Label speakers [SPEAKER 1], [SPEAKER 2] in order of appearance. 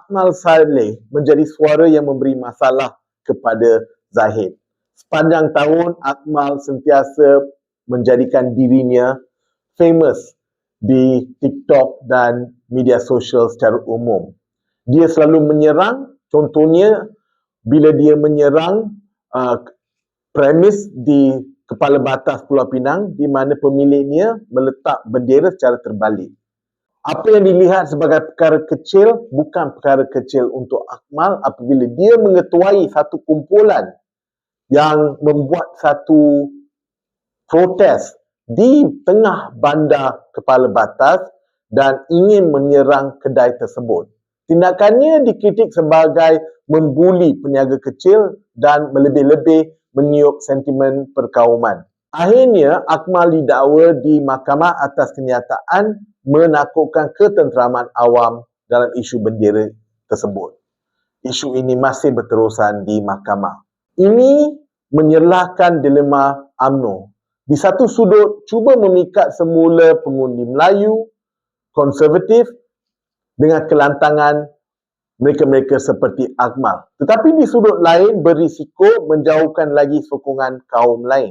[SPEAKER 1] Akmal Saleh menjadi suara yang memberi masalah kepada Zahid. Sepanjang tahun, Akmal sentiasa menjadikan dirinya famous di TikTok dan media sosial secara umum. Dia selalu menyerang, contohnya bila dia menyerang premis di Kepala Batas Pulau Pinang di mana pemiliknya meletak bendera secara terbalik. Apa yang dilihat sebagai perkara kecil bukan perkara kecil untuk Akmal apabila dia mengetuai satu kumpulan yang membuat satu protes di tengah bandar Kepala Batas dan ingin menyerang kedai tersebut. Tindakannya dikritik sebagai membuli peniaga kecil dan melebih-lebih meniup sentimen perkauman. Akhirnya, Akmal didakwa di mahkamah atas kenyataan menakutkan ketenteraman awam dalam isu bendera tersebut. Isu ini masih berterusan di mahkamah. Ini menyerlahkan dilema UMNO. Di satu sudut, cuba memikat semula pengundi Melayu, konservatif dengan kelantangan mereka-mereka seperti Akmal. Tetapi di sudut lain, berisiko menjauhkan lagi sokongan kaum lain.